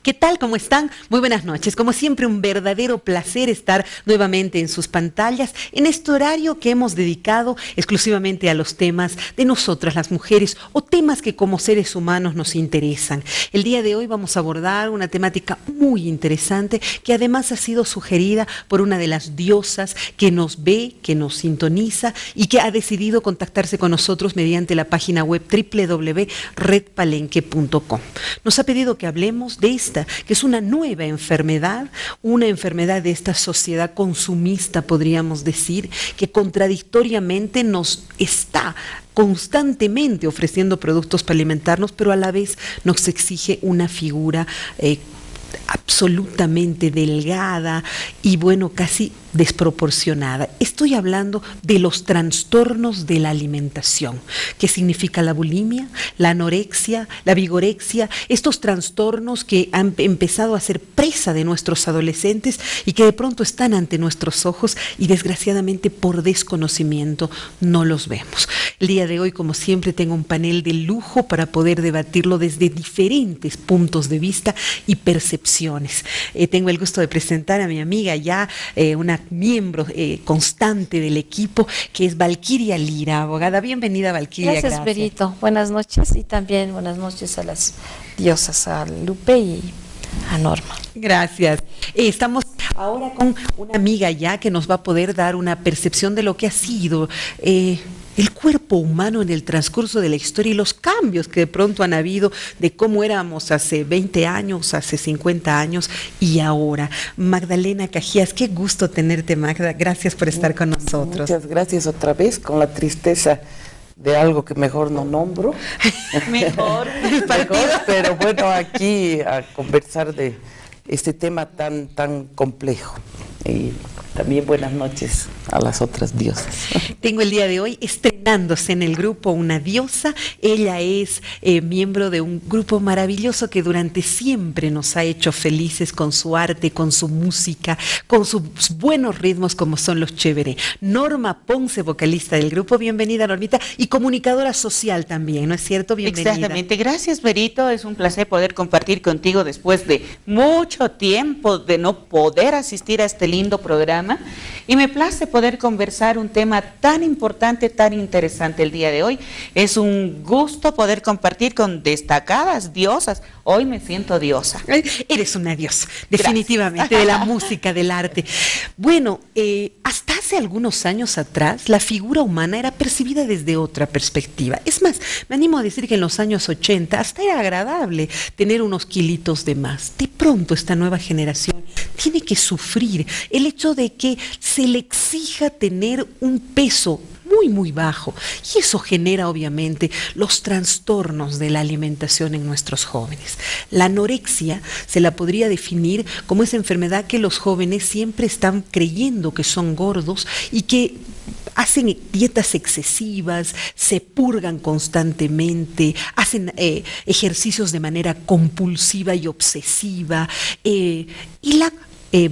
¿Qué tal? ¿Cómo están? Muy buenas noches. Como siempre, un verdadero placer estar nuevamente en sus pantallas en este horario que hemos dedicado exclusivamente a los temas de nosotras las mujeres o temas que como seres humanos nos interesan. El día de hoy vamos a abordar una temática muy interesante que además ha sido sugerida por una de las diosas que nos ve, que nos sintoniza y que ha decidido contactarse con nosotros mediante la página web www.redpalenque.com. Nos ha pedido que hablemos de que es una nueva enfermedad, una enfermedad de esta sociedad consumista, podríamos decir, que contradictoriamente nos está constantemente ofreciendo productos para alimentarnos, pero a la vez nos exige una figura absolutamente delgada y bueno, casi desproporcionada. Estoy hablando de los trastornos de la alimentación. ¿Qué significa la bulimia, la anorexia, la vigorexia? Estos trastornos que han empezado a ser presa de nuestros adolescentes y que de pronto están ante nuestros ojos y desgraciadamente por desconocimiento no los vemos. El día de hoy, como siempre, tengo un panel de lujo para poder debatirlo desde diferentes puntos de vista y percepciones. Tengo el gusto de presentar a mi amiga ya, una miembro constante del equipo, que es Valquiria Lira, abogada. Bienvenida, Valquiria. Gracias, Berito. Buenas noches y también buenas noches a las diosas, a Lupe y a Norma. Gracias. Estamos ahora con una amiga ya que nos va a poder dar una percepción de lo que ha sido el cuerpo humano en el transcurso de la historia y los cambios que de pronto han habido de cómo éramos hace 20 años, hace 50 años y ahora. Magdalena Cajías, qué gusto tenerte, Magda. Gracias por estar con nosotros. Muchas gracias otra vez, con la tristeza de algo que mejor no nombro. Mejor, pero bueno, aquí a conversar de este tema tan complejo. Y también buenas noches a las otras diosas. Tengo el día de hoy estrenándose en el grupo una diosa. Ella es miembro de un grupo maravilloso que durante siempre nos ha hecho felices con su arte, con su música, con sus buenos ritmos como son los Chévere. Norma Ponce, vocalista del grupo. Bienvenida, Normita, y comunicadora social también, ¿no es cierto? Bienvenida. Exactamente. Gracias, Berito. Es un placer poder compartir contigo después de mucho tiempo de no poder asistir a este lindo programa. Y me place poder conversar un tema tan importante, tan interesante el día de hoy. Es un gusto poder compartir con destacadas diosas. Hoy me siento diosa. Eres una diosa, definitivamente, de la música, del arte. Bueno, hasta hace algunos años atrás, la figura humana era percibida desde otra perspectiva. Es más, me animo a decir que en los años 80 hasta era agradable tener unos kilitos de más. De pronto esta nueva generación tiene que sufrir el hecho de que se le exija tener un peso muy bajo, y eso genera obviamente los trastornos de la alimentación en nuestros jóvenes. La anorexia se la podría definir como esa enfermedad que los jóvenes siempre están creyendo que son gordos y que hacen dietas excesivas, se purgan constantemente, hacen ejercicios de manera compulsiva y obsesiva, y la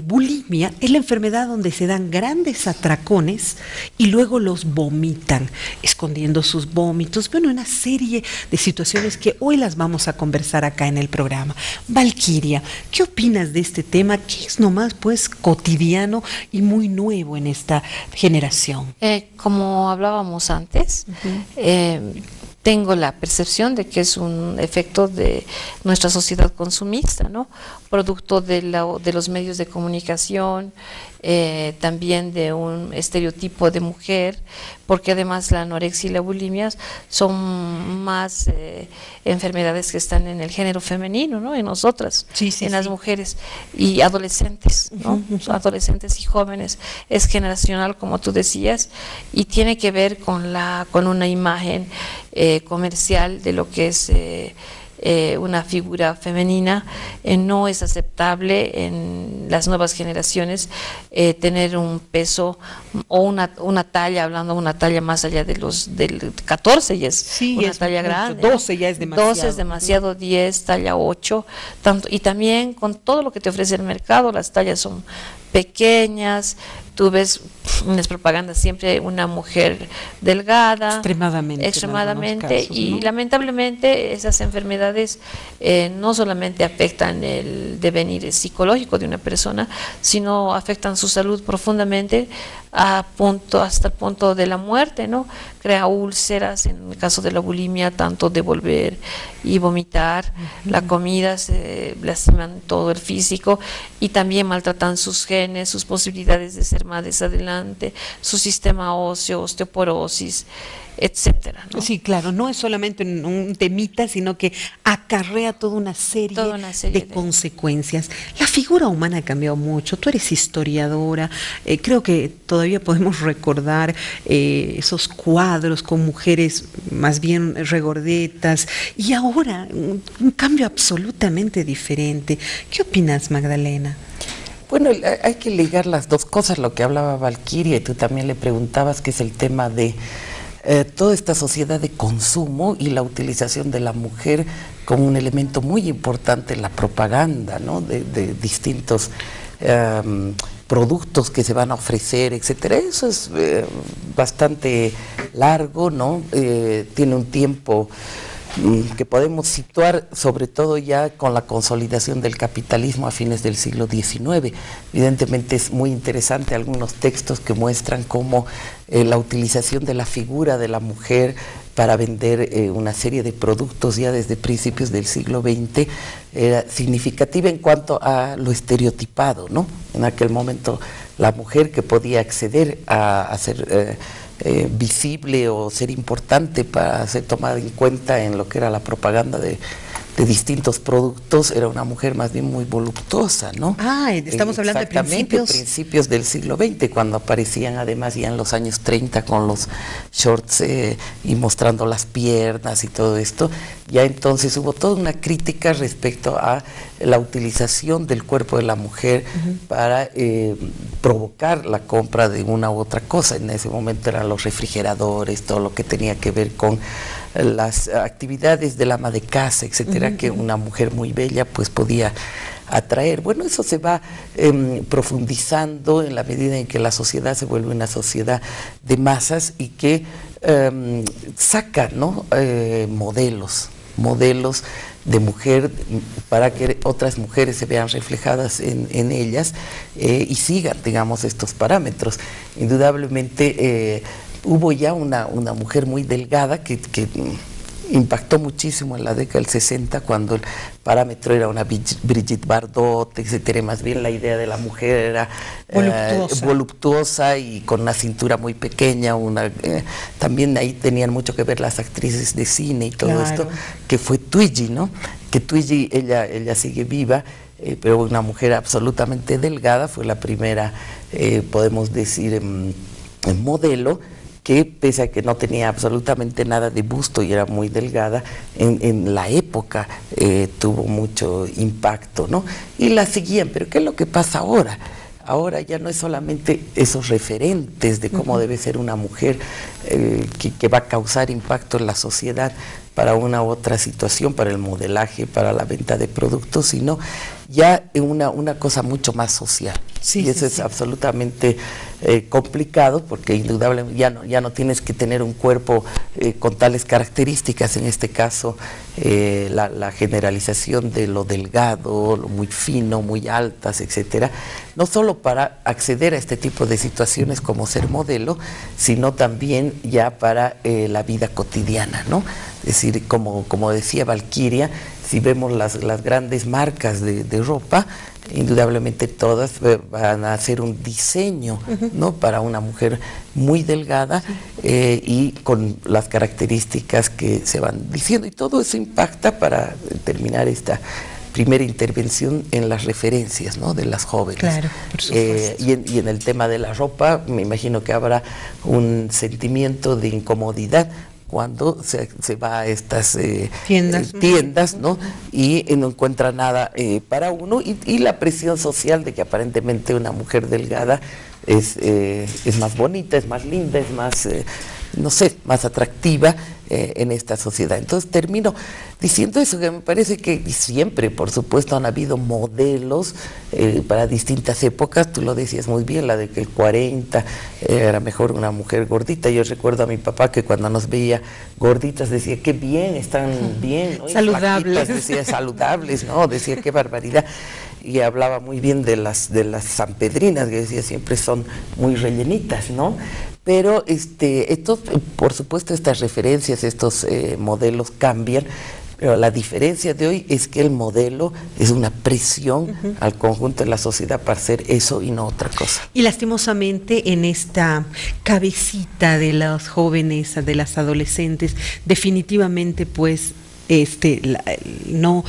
bulimia es la enfermedad donde se dan grandes atracones y luego los vomitan, escondiendo sus vómitos. Bueno, una serie de situaciones que hoy las vamos a conversar acá en el programa. Valquiria, ¿qué opinas de este tema que es nomás pues cotidiano y muy nuevo en esta generación? Como hablábamos antes, tengo la percepción de que es un efecto de nuestra sociedad consumista, ¿no? Producto de los medios de comunicación, también de un estereotipo de mujer, porque además la anorexia y la bulimia son más enfermedades que están en el género femenino, ¿no? En nosotras, en las mujeres y adolescentes, ¿no? Adolescentes y jóvenes. Es generacional, como tú decías, y tiene que ver con una imagen comercial de lo que es una figura femenina. No es aceptable en las nuevas generaciones tener un peso o una talla, hablando de una talla más allá de del 14, y es una talla grande. 12 ya es demasiado. 12 es demasiado, 10, talla 8, tanto, y también con todo lo que te ofrece el mercado, las tallas son pequeñas. Tú ves en las propagandas siempre una mujer delgada, extremadamente, y ¿no? Lamentablemente esas enfermedades no solamente afectan el devenir psicológico de una persona, sino afectan su salud profundamente hasta el punto de la muerte, ¿no? Crea úlceras, en el caso de la bulimia, tanto de volver y vomitar, la comida, se lastiman todo el físico y también maltratan sus genes, sus posibilidades de ser más adelante, su sistema óseo, osteoporosis, etcétera, ¿no? Sí, claro, no es solamente un temita, sino que acarrea toda una serie de consecuencias. La figura humana ha cambiado mucho. Tú eres historiadora, creo que todavía podemos recordar esos cuadros con mujeres más bien regordetas, y ahora un cambio absolutamente diferente. ¿Qué opinas, Magdalena? Bueno, hay que ligar las dos cosas, lo que hablaba Valquiria, y tú también le preguntabas, que es el tema de toda esta sociedad de consumo y la utilización de la mujer como un elemento muy importante en la propaganda, ¿no? de distintos productos que se van a ofrecer, etcétera. Eso es bastante largo, ¿no? Tiene un tiempo que podemos situar sobre todo ya con la consolidación del capitalismo a fines del siglo XIX. Evidentemente es muy interesante algunos textos que muestran cómo la utilización de la figura de la mujer para vender una serie de productos ya desde principios del siglo XX era significativa en cuanto a lo estereotipado, ¿no? En aquel momento la mujer que podía acceder a ser visible o ser importante para ser tomada en cuenta en lo que era la propaganda de distintos productos, era una mujer más bien muy voluptuosa, ¿no? Estamos hablando de principios del siglo XX, cuando aparecían además ya en los años 30 con los shorts y mostrando las piernas y todo esto. Ya entonces hubo toda una crítica respecto a la utilización del cuerpo de la mujer para provocar la compra de una u otra cosa. En ese momento eran los refrigeradores, todo lo que tenía que ver con las actividades del ama de casa, etcétera, que una mujer muy bella pues podía atraer. Bueno, eso se va profundizando en la medida en que la sociedad se vuelve una sociedad de masas y que saca, ¿no? modelos de mujer para que otras mujeres se vean reflejadas en ellas y sigan, digamos, estos parámetros. Indudablemente hubo ya una mujer muy delgada que impactó muchísimo en la década del 60, cuando el parámetro era una Brigitte Bardot, etcétera. Más bien la idea de la mujer era voluptuosa y con una cintura muy pequeña. También ahí tenían mucho que ver las actrices de cine y todo esto, que fue Twiggy, ¿no? Que Twiggy, ella sigue viva, pero una mujer absolutamente delgada, fue la primera, podemos decir, modelo, que pese a que no tenía absolutamente nada de busto y era muy delgada, en la época tuvo mucho impacto, ¿no? Y la seguían. Pero ¿qué es lo que pasa ahora? Ahora ya no es solamente esos referentes de cómo debe ser una mujer que va a causar impacto en la sociedad para una u otra situación, para el modelaje, para la venta de productos, sino ya una cosa mucho más social. Y eso es absolutamente complicado, porque indudablemente ya no tienes que tener un cuerpo con tales características. En este caso, la generalización de lo delgado, lo muy fino, muy altas, etcétera, no solo para acceder a este tipo de situaciones como ser modelo, sino también ya para la vida cotidiana, ¿no? Es decir, como decía Valquiria, si vemos las grandes marcas de ropa, indudablemente todas van a hacer un diseño, ¿no? Para una mujer muy delgada y con las características que se van diciendo, y todo eso impacta para terminar esta primera intervención en las referencias, ¿no? De las jóvenes. Claro, por supuesto. Y en el tema de la ropa, me imagino que habrá un sentimiento de incomodidad cuando se va a estas tiendas, ¿no? Y no encuentra nada para uno, y la presión social de que aparentemente una mujer delgada es más bonita, es más linda, es más no sé, más atractiva en esta sociedad. Entonces termino diciendo eso, que me parece que siempre, por supuesto, han habido modelos para distintas épocas. Tú lo decías muy bien, la de que el 40 era mejor una mujer gordita. Yo recuerdo a mi papá que cuando nos veía gorditas decía, qué bien, están bien, ¿no? Saludables. Decía, saludables, ¿no? Decía, qué barbaridad. Y hablaba muy bien de las sanpedrinas, que decía, siempre son muy rellenitas, ¿no? Pero por supuesto, estas referencias, estos modelos cambian, pero la diferencia de hoy es que el modelo es una presión al conjunto de la sociedad para hacer eso y no otra cosa. Y lastimosamente en esta cabecita de los jóvenes, de las adolescentes, definitivamente pues no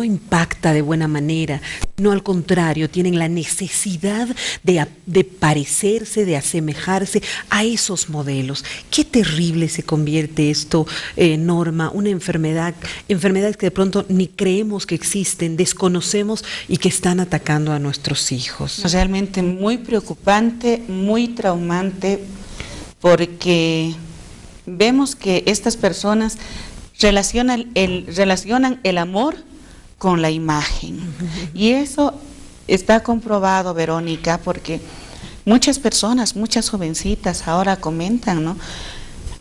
impacta de buena manera, no, al contrario, tienen la necesidad de parecerse, de asemejarse a esos modelos. Qué terrible se convierte esto, Norma, una enfermedades que de pronto ni creemos que existen, desconocemos y que están atacando a nuestros hijos. Realmente muy preocupante, muy traumante, porque vemos que estas personas relacionan el amor con la imagen. Y eso está comprobado, Verónica, porque muchas personas, muchas jovencitas ahora comentan, ¿no?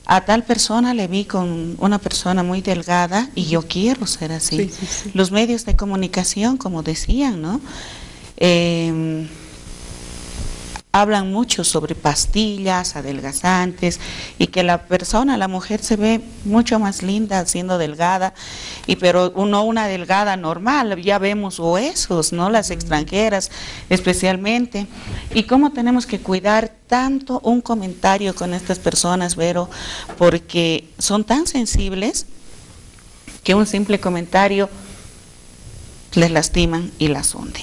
A tal persona le vi con una persona muy delgada y yo quiero ser así. Sí. Los medios de comunicación, como decían, ¿no? Hablan mucho sobre pastillas, adelgazantes, y que la mujer se ve mucho más linda siendo delgada, pero no una delgada normal, ya vemos huesos, ¿no? Las extranjeras especialmente. Y cómo tenemos que cuidar tanto un comentario con estas personas, Vero, porque son tan sensibles que un simple comentario les lastiman y las hunde.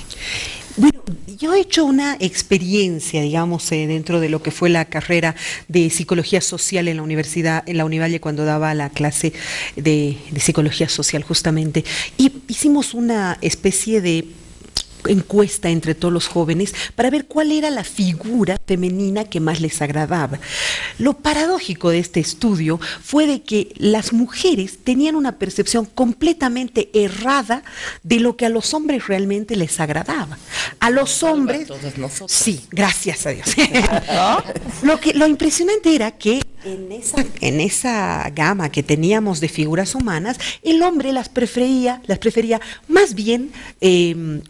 Bueno, yo he hecho una experiencia, digamos, dentro de lo que fue la carrera de psicología social en la universidad, en la Univalle, cuando daba la clase de psicología social justamente, y hicimos una especie de encuesta entre todos los jóvenes para ver cuál era la figura femenina que más les agradaba. Lo paradójico de este estudio fue de que las mujeres tenían una percepción completamente errada de lo que a los hombres realmente les agradaba. A los hombres, sí, gracias a Dios. Lo impresionante era que en esa gama que teníamos de figuras humanas, el hombre las prefería más bien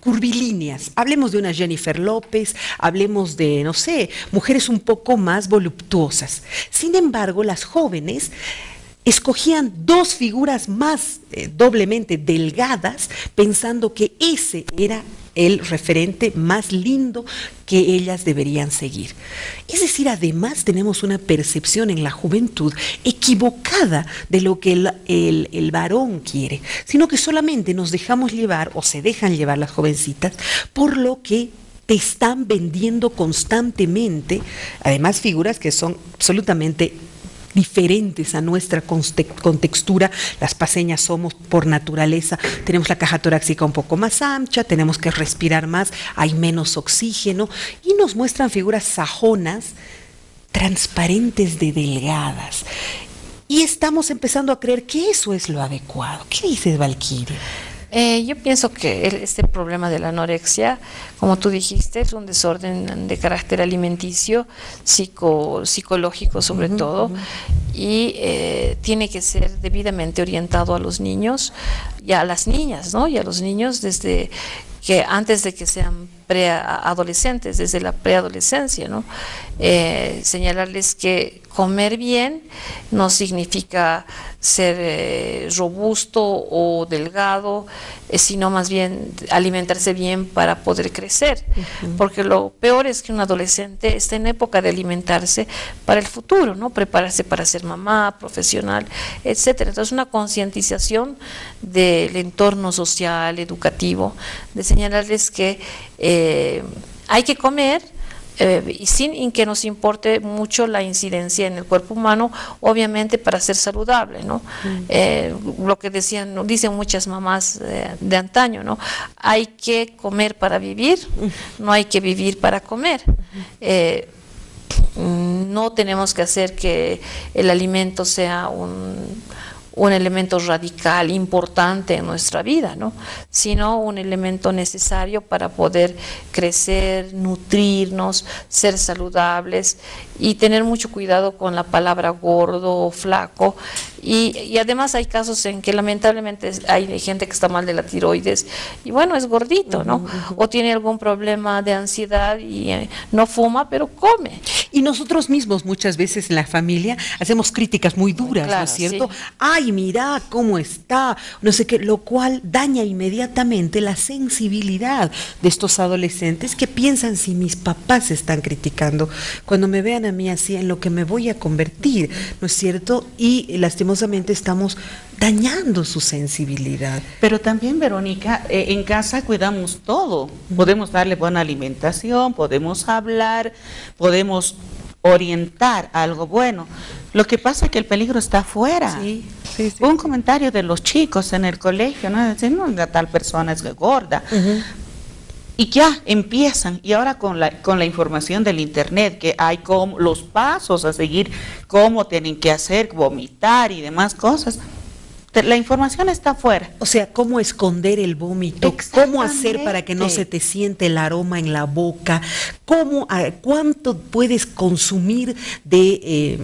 curvilíneas. Hablemos de una Jennifer López, hablemos de, no sé, mujeres un poco más voluptuosas. Sin embargo, las jóvenes escogían dos figuras más doblemente delgadas, pensando que ese era el referente más lindo que ellas deberían seguir. Es decir, además tenemos una percepción en la juventud equivocada de lo que el varón quiere, sino que solamente nos dejamos llevar, o se dejan llevar las jovencitas, por lo que te están vendiendo constantemente, además figuras que son absolutamente diferentes a nuestra contextura. Las paseñas somos por naturaleza, tenemos la caja torácica un poco más ancha, tenemos que respirar más, hay menos oxígeno, y nos muestran figuras sajonas, transparentes de delgadas. Y estamos empezando a creer que eso es lo adecuado. ¿Qué dices, Valquiria? Yo pienso que este problema de la anorexia, como tú dijiste, es un desorden de carácter alimenticio, psicológico sobre todo, y tiene que ser debidamente orientado a los niños y a las niñas, ¿no? Y a los niños desde que antes de que sean preadolescentes, desde la preadolescencia, ¿no? Señalarles que comer bien no significa ser robusto o delgado, sino más bien alimentarse bien para poder crecer, porque lo peor es que un adolescente está en época de alimentarse para el futuro, ¿no? Prepararse para ser mamá, profesional, etcétera. Entonces, una concientización del entorno social, educativo, de señalarles que hay que comer, y sin que nos importe mucho la incidencia en el cuerpo humano, obviamente para ser saludable, ¿no? Lo que dicen muchas mamás de antaño, ¿no? Hay que comer para vivir, no hay que vivir para comer. no tenemos que hacer que el alimento sea un elemento radical, importante en nuestra vida, ¿no? Sino un elemento necesario para poder crecer, nutrirnos, ser saludables y tener mucho cuidado con la palabra gordo o flaco. Y además hay casos en que lamentablemente hay gente que está mal de la tiroides y bueno, es gordito, ¿no? O tiene algún problema de ansiedad y no fuma, pero come. Y nosotros mismos muchas veces en la familia hacemos críticas muy duras, Claro, ¿no es cierto? sí. Ay, mira cómo está, no sé qué, lo cual daña inmediatamente la sensibilidad de estos adolescentes que piensan si mis papás están criticando, cuando me vean a mí así, en lo que me voy a convertir, ¿no es cierto? Y lastimosamente estamos dañando su sensibilidad. Pero también, Verónica, en casa cuidamos todo. Podemos darle buena alimentación, podemos hablar, podemos orientar a algo bueno. Lo que pasa es que el peligro está afuera. Sí, sí, sí. Un comentario de los chicos en el colegio, ¿no? Decir, no, la tal persona es gorda. Y ya empiezan, y ahora con la información del internet, que hay como los pasos a seguir, cómo tienen que hacer, vomitar y demás cosas, la información está afuera. O sea, cómo esconder el vómito, cómo hacer para que no se te siente el aroma en la boca, cuánto puedes consumir de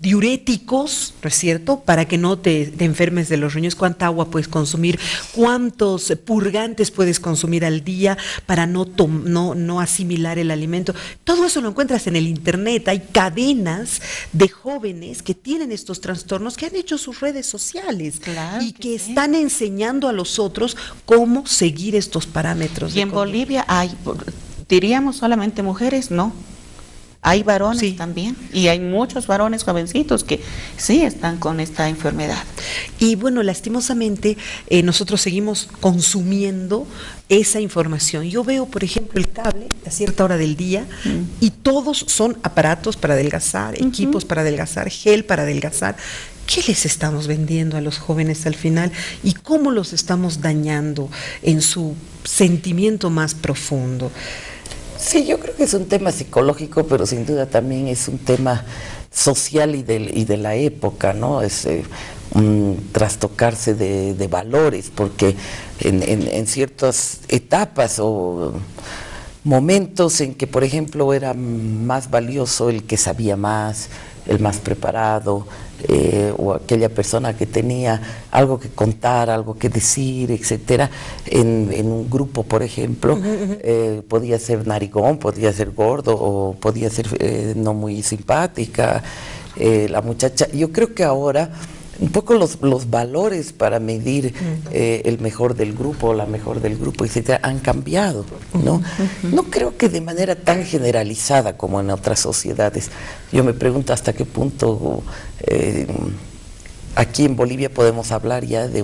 diuréticos, ¿no es cierto?, para que no te enfermes de los riñones, cuánta agua puedes consumir, cuántos purgantes puedes consumir al día para no asimilar el alimento. Todo eso lo encuentras en el internet. Hay cadenas de jóvenes que tienen estos trastornos, que han hecho sus redes sociales, Claro y que sí. están enseñando a los otros cómo seguir estos parámetros. Y en Bolivia hay, diríamos solamente mujeres, no. Hay varones Sí. también, y hay muchos varones jovencitos que sí están con esta enfermedad. Y bueno, lastimosamente nosotros seguimos consumiendo esa información. Yo veo, por ejemplo, el cable a cierta hora del día y todos son aparatos para adelgazar, equipos para adelgazar, gel para adelgazar. ¿Qué les estamos vendiendo a los jóvenes al final y cómo los estamos dañando en su sentimiento más profundo? Sí, yo creo que es un tema psicológico, pero sin duda también es un tema social y de la época, ¿no? Es un trastocarse de valores, porque en ciertas etapas o momentos en que, por ejemplo, era más valioso el que sabía más, el más preparado, o aquella persona que tenía algo que contar, algo que decir, etcétera, en un grupo, por ejemplo, podía ser narigón, podía ser gordo, o podía ser no muy simpática la muchacha. Yo creo que ahora un poco los valores para medir el mejor del grupo, la mejor del grupo, etcétera, han cambiado, ¿no? No creo que de manera tan generalizada como en otras sociedades. Yo me pregunto hasta qué punto aquí en Bolivia podemos hablar ya de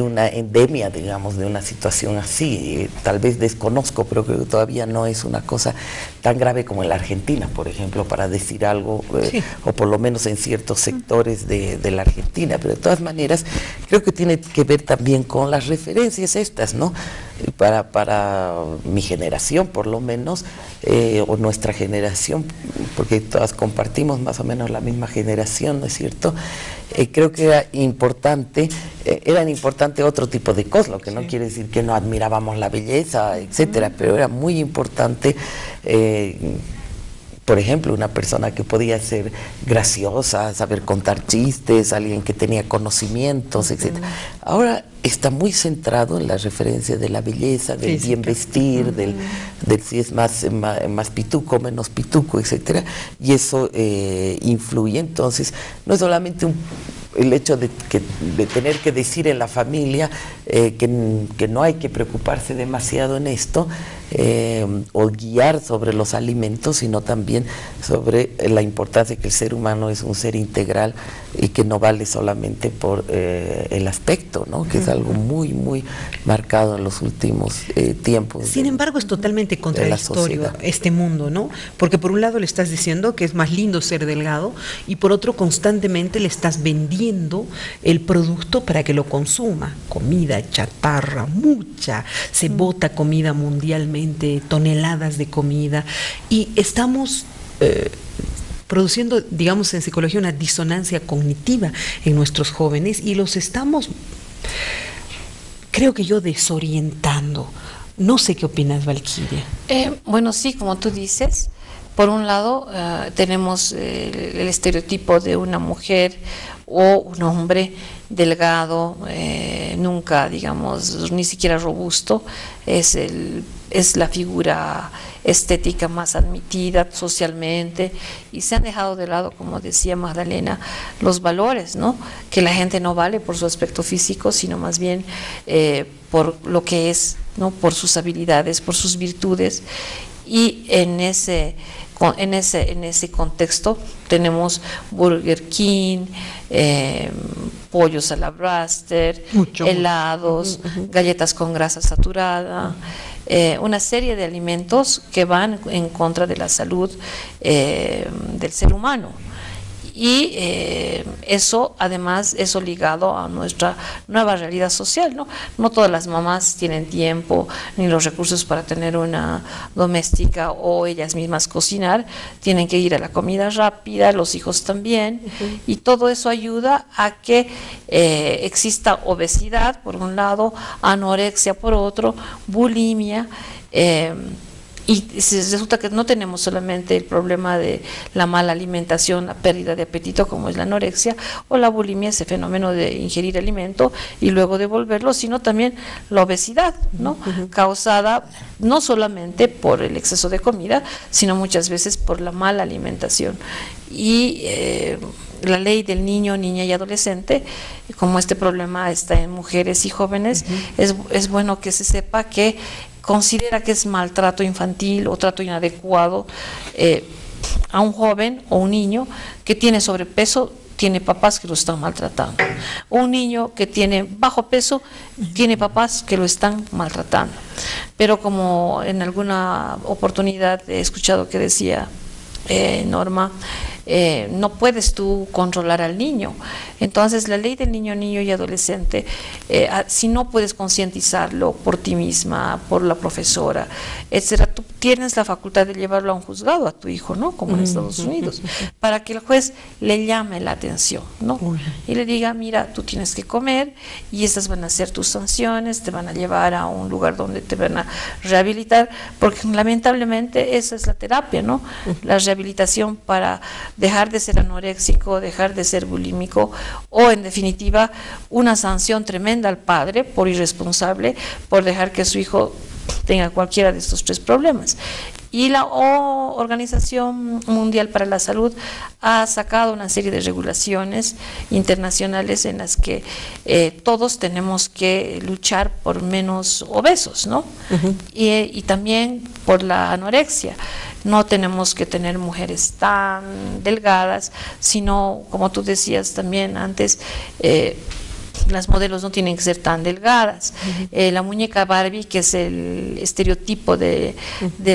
una endemia, digamos, de una situación así. Tal vez desconozco, pero creo que todavía no es una cosa tan grave como en la Argentina, por ejemplo, para decir algo, Sí. o por lo menos en ciertos sectores de la Argentina. Pero de todas maneras, creo que tiene que ver también con las referencias estas, ¿no? Para mi generación, por lo menos, o nuestra generación, porque todas compartimos más o menos la misma generación, ¿no es cierto? Creo que eran importantes otro tipo de cosas, lo que no quiere decir que no admirábamos la belleza, etcétera, pero era muy importante, por ejemplo, una persona que podía ser graciosa, saber contar chistes, alguien que tenía conocimientos, etcétera. Ahora está muy centrado en la referencia de la belleza, del Física. bien vestir, del si es más pituco, menos pituco, etcétera, y eso influye. Entonces, no es solamente el hecho de tener que decir en la familia que no hay que preocuparse demasiado en esto, o guiar sobre los alimentos, sino también sobre la importancia de que el ser humano es un ser integral y que no vale solamente por el aspecto, ¿no? Que es algo muy, muy marcado en los últimos tiempos. Sin embargo, es totalmente contradictorio sociedad. este mundo, ¿no? Porque por un lado le estás diciendo que es más lindo ser delgado y por otro constantemente le estás vendiendo el producto para que lo consuma. Comida chatarra, mucha. Se bota comida mundialmente diariamente toneladas de comida y estamos produciendo, digamos, en psicología una disonancia cognitiva en nuestros jóvenes y los estamos, creo que yo, desorientando. No sé qué opinas, Valquiria. Bueno, sí, como tú dices, por un lado tenemos el estereotipo de una mujer o un hombre delgado, nunca, digamos, ni siquiera robusto, es la figura estética más admitida socialmente, y se han dejado de lado, como decía Magdalena, los valores, ¿no? Que la gente no vale por su aspecto físico, sino más bien por lo que es, ¿no? Por sus habilidades, por sus virtudes. Y en ese contexto tenemos Burger King, pollos a la Braster, helados, galletas con grasa saturada, una serie de alimentos que van en contra de la salud del ser humano. Y eso, además, eso ligado a nuestra nueva realidad social, ¿no? No todas las mamás tienen tiempo ni los recursos para tener una doméstica o ellas mismas cocinar, tienen que ir a la comida rápida, los hijos también, y todo eso ayuda a que exista obesidad, por un lado, anorexia por otro, bulimia, y resulta que no tenemos solamente el problema de la mala alimentación, la pérdida de apetito, como es la anorexia, o la bulimia, ese fenómeno de ingerir alimento y luego devolverlo, sino también la obesidad, ¿no? Causada no solamente por el exceso de comida, sino muchas veces por la mala alimentación. Y la ley del niño, niña y adolescente, como este problema está en mujeres y jóvenes, es bueno que se sepa que considera que es maltrato infantil o trato inadecuado a un joven o un niño que tiene sobrepeso, tiene papás que lo están maltratando. Un niño que tiene bajo peso, tiene papás que lo están maltratando. Pero como en alguna oportunidad he escuchado que decía Norma, no puedes tú controlar al niño. Entonces la ley del niño, niño y adolescente, si no puedes concientizarlo por ti misma, por la profesora, etcétera, tú tienes la facultad de llevarlo a un juzgado a tu hijo, ¿no? Como en Estados Unidos, para que el juez le llame la atención, ¿no? Y le diga, mira, tú tienes que comer y estas van a ser tus sanciones, te van a llevar a un lugar donde te van a rehabilitar, porque lamentablemente esa es la terapia, ¿no? La rehabilitación para dejar de ser anoréxico, dejar de ser bulímico, o en definitiva una sanción tremenda al padre por irresponsable, por dejar que su hijo tenga cualquiera de estos tres problemas. Y la Organización Mundial para la Salud ha sacado una serie de regulaciones internacionales en las que todos tenemos que luchar por menos obesos, ¿no? Y también por la anorexia. No tenemos que tener mujeres tan delgadas, sino, como tú decías también antes, las modelos no tienen que ser tan delgadas. La muñeca Barbie, que es el estereotipo de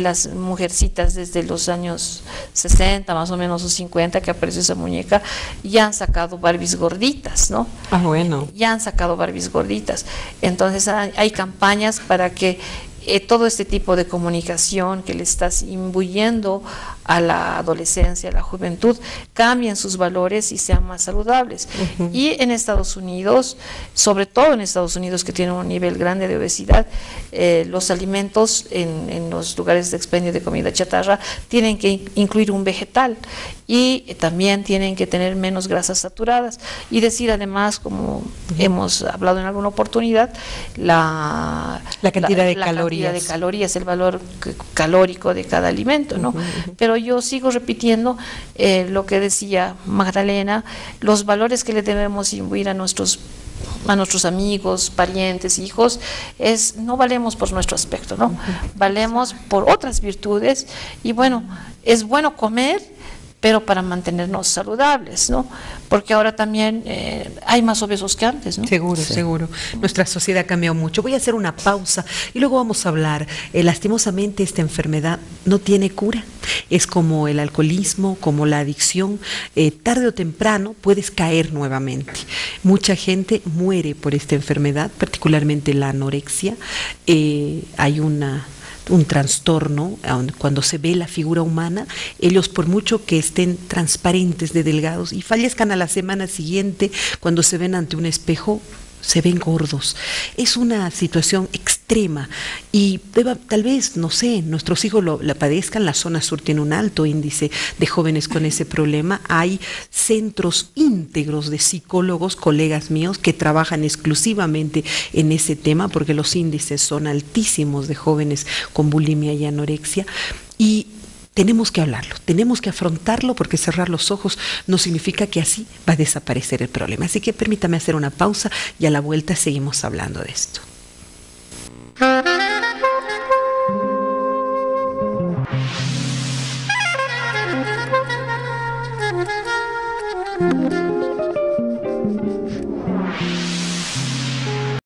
las mujercitas desde los años 60 más o menos o 50 que apareció esa muñeca, ya han sacado Barbies gorditas, ¿no? Ah, bueno. Ya han sacado Barbies gorditas. Entonces hay campañas para que todo este tipo de comunicación que le estás imbuyendo a la adolescencia, a la juventud, cambien sus valores y sean más saludables. Y en Estados Unidos, sobre todo en Estados Unidos, que tiene un nivel grande de obesidad, los alimentos en los lugares de expendio de comida chatarra tienen que incluir un vegetal y también tienen que tener menos grasas saturadas. Y decir además, como hemos hablado en alguna oportunidad, la cantidad de calorías, el valor calórico de cada alimento, ¿no? Pero yo sigo repitiendo lo que decía Magdalena, los valores que le debemos imbuir a nuestros amigos, parientes, hijos, no valemos por nuestro aspecto, ¿no? Valemos por otras virtudes. Y bueno, es bueno comer, pero para mantenernos saludables, ¿no? Porque ahora también hay más obesos que antes, ¿no? Seguro, sí. Seguro. Nuestra sociedad ha cambiado mucho. Voy a hacer una pausa y luego vamos a hablar. Lastimosamente esta enfermedad no tiene cura. Es como el alcoholismo, como la adicción. Tarde o temprano puedes caer nuevamente. Mucha gente muere por esta enfermedad, particularmente la anorexia. Hay una un trastorno, cuando se ve la figura humana, ellos por mucho que estén transparentes de delgados y fallezcan a la semana siguiente, cuando se ven ante un espejo, se ven gordos. Es una situación extrema y tal vez, no sé, nuestros hijos la padezcan. La zona sur tiene un alto índice de jóvenes con ese problema. Hay centros íntegros de psicólogos, colegas míos, que trabajan exclusivamente en ese tema porque los índices son altísimos de jóvenes con bulimia y anorexia. Y tenemos que hablarlo, tenemos que afrontarlo, porque cerrar los ojos no significa que así va a desaparecer el problema. Así que permítame hacer una pausa y a la vuelta seguimos hablando de esto.